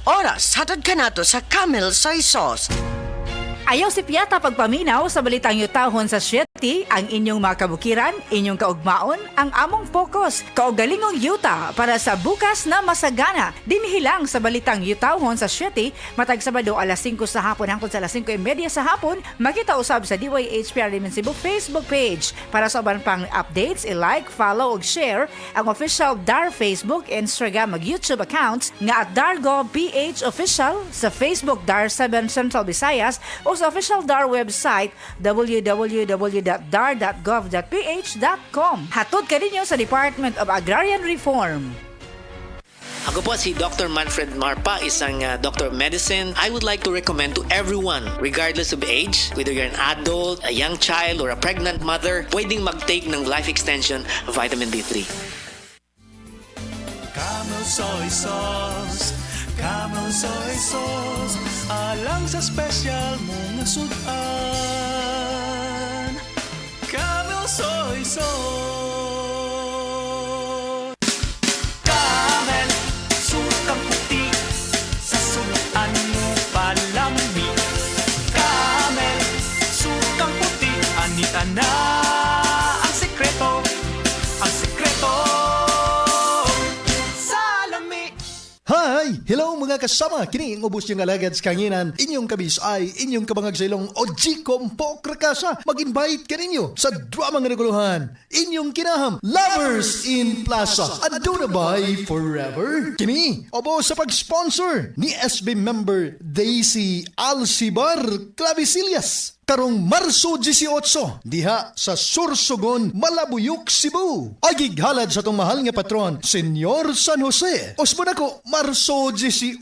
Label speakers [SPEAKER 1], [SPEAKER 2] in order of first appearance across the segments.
[SPEAKER 1] Oras, hatod ka nato sa Camel Soy Sauce.
[SPEAKER 2] Ayaw si Piata pagpaminaw sa balitang yutahon sa Siyete, ang inyong mga kabukiran, inyong kaugmaon, ang among focus, kaugalingong yuta para sa bukas na masagana. Dinhilang sa balitang yutahon sa Siyete, matag Sabado alas 5 sa hapon hangtod sa alas 5:30 sa hapon, makita usab sa DYHPR Limen Cebu Facebook page. Para sa uban pang updates, i-like, follow ug share ang official DAR Facebook, Instagram ug YouTube accounts nga at DarGovPH Official sa Facebook DAR 7 Central Visayas o sa official DAR website www.dar.gov.ph.com. Hatod ka ninyo sa Department of Agrarian Reform.
[SPEAKER 3] Ako po si Dr. Manfred Marpa, isang Doctor of Medicine. I would like to recommend to everyone, regardless of age, whether you're an adult, a young child, or a pregnant mother, pwedeng mag-take ng Life Extension Vitamin D3.
[SPEAKER 4] Camel Soy Sauce, Camel Soy Sauce, alang sa special mong nasudan. Camel Soy Sauce. Camel, sukang puti, sa sunuan mo palami. Camel, sukang puti, anita na ang sekreto, ang sekreto.
[SPEAKER 5] Hi! Hello mga kasama! Kini ang ubos yung alagad sa kanginan. Inyong kabis ay inyong kabangag sa ilong Oji Kompo Krakasa. Mag-invite ka ninyo sa drama nga naguluhan. Inyong kinaham, Lovers in Plaza. Aduna by Forever. Kini, obo sa pag-sponsor ni SB member Daisy Alcibar Clavisillas. Karong Marso 18, diha sa Sursogon, Malabuyok, Cebu. Agighalad sa tong mahal nga patron, Senyor San Jose. Osmon ako, Marso 18,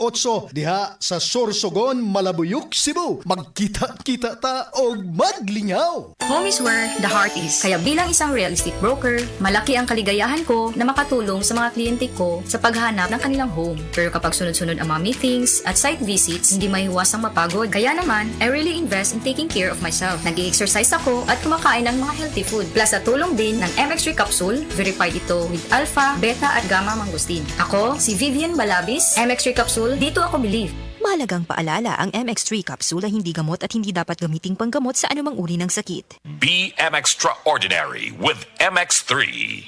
[SPEAKER 5] diha sa Sursogon, Malabuyok, Cebu. Magkita-kita ta o maglingaw.
[SPEAKER 6] Home is where the heart is. Kaya bilang isang real estate broker, malaki ang kaligayahan ko na makatulong sa mga kliyente ko sa paghahanap ng kanilang home. Pero kapag sunod-sunod ang mga meetings at site visits, hindi maiiwasang mapagod. Kaya naman, I really invest in taking care of myself. Nag-i-exercise ako at kumakain ng mga healthy food. Plus sa tulong din ng MX3 capsule, verified ito with alpha, beta at gamma mangosteen. Ako, si Vivian Balabis, MX3 capsule, dito ako believe.
[SPEAKER 7] Mahalagang paalala, ang MX3 capsule ay hindi gamot at hindi dapat gamiting panggamot sa anumang uri ng sakit.
[SPEAKER 8] Be extraordinary with MX3.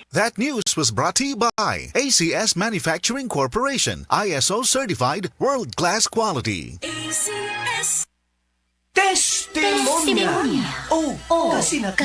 [SPEAKER 9] That news was brought to you by ACS Manufacturing Corporation, ISO certified world-class quality.
[SPEAKER 4] ACS Testimonia. Oh, kasi na.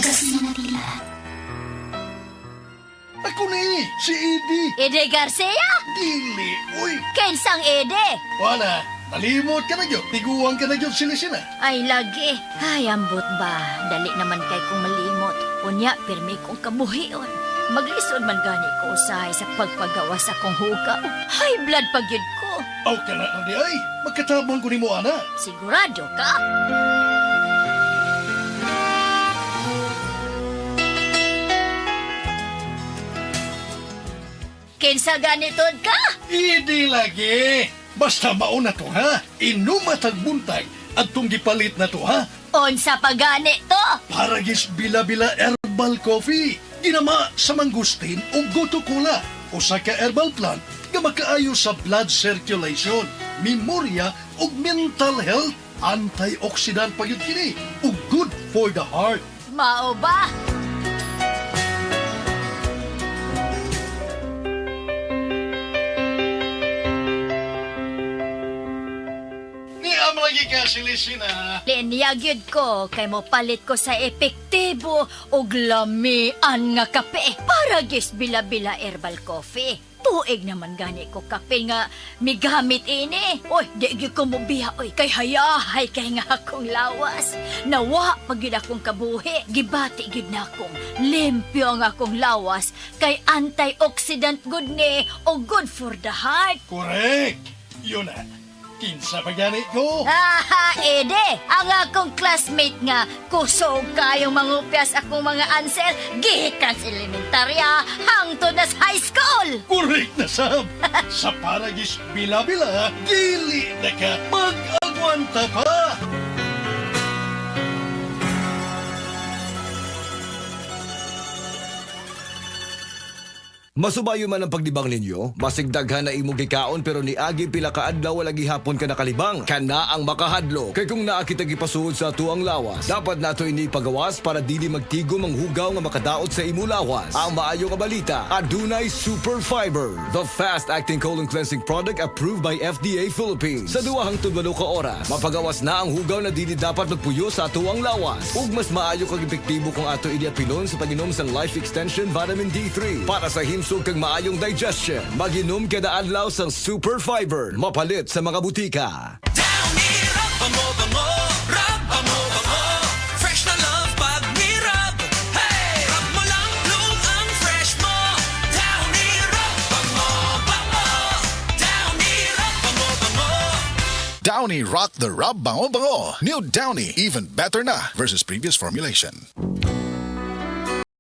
[SPEAKER 5] Ako na si Edie.
[SPEAKER 10] Ede Garcia?
[SPEAKER 5] Dili, uy.
[SPEAKER 10] Kensang Ede?
[SPEAKER 5] Wala, nalimot ka na yun. Tiguan ka na yun sila.
[SPEAKER 10] Ay, lagi. Ay, ambot ba? Dali naman kay kong malimot. Unya, pirmi kong kabuhion. Maglisod man gani ko usahay sa pagpagawa sa kong hugaw. High blood pagyud ko.
[SPEAKER 5] Aw ka na, Andi ay. Magkatabang ko ni mo, ana.
[SPEAKER 10] Sigurado ka? Kinsa ganitod ka?
[SPEAKER 5] Hindi lagi. Basta mauna to, ha? Inumatag buntag at tong gipalit na to, ha?
[SPEAKER 10] Unsa pa gani to?
[SPEAKER 5] Paragis Bila-Bila Herbal Coffee. Ginama sa mangustin o goto cola. Usa ka herbal plant nga makaayo sa blood circulation, memorya ug mental health. Antioxidant pa yun kini ug good for the heart.
[SPEAKER 10] Mao ba?
[SPEAKER 5] Lagi ka silisina.
[SPEAKER 10] Linyagyod ko kay mo palit ko sa epektibo ug lamian nga kape para gis bila-bila herbal coffee. Tuig naman gani ko kape nga migamit ini. Oy, di gyud ko mobiya oy kay hayahay kay nga akong lawas. Nawa pag gyud akong kabuhi, gibati gyud na akong limpyo ang akong lawas kay antioxidant good ni o good for the heart.
[SPEAKER 5] Correct. Yun na. Kinsa pa gani ko?
[SPEAKER 10] Aha, Ede! Ang akong classmate nga, kusog kayong mangupyas akong mga answer, gikan sa elementarya, hangtod na sa high school!
[SPEAKER 5] Correct na, Sam. Sa Paragis Bila-Bila, dili na ka mag-agwanta pa.
[SPEAKER 11] Masubayo man ang pagdibang ninyo, masigdaghan na imong gikaon pero niagi pila ka adlaw wala gihapon ka nakalibang. Kana ang makahadlo. Kay kung naa kita gipasuod sa tuang lawas, dapat nato ini pagawas para dili magtigo manghugaw nga makadaot sa imo lawas. Ang maayo nga balita, adunay Super Fiber, the fast-acting colon cleansing product approved by FDA Philippines. Sa 2 hangtod 8 ka oras, mapagawas na ang hugaw na dili dapat magpuyo sa tuang lawas. Ug mas maayo kag epektibo kung ato idiapilon sa pag-inom sa Life Extension Vitamin D3 para sa himsog kag maayong digestion. Mag-inom kada adlaw sang Super Fiber, mapalit sa mga butika.
[SPEAKER 4] Downy Rub, bango-bango. Rub, bango-bango. Fresh na love pag ni-rub. Hey! Rub mo lang, bloom ang fresh mo. Downy Rub, bango-bango. Downy Rub, bango-bango.
[SPEAKER 9] Downy Rock the Rub Bango Bango. New Downy, even better na versus previous formulation.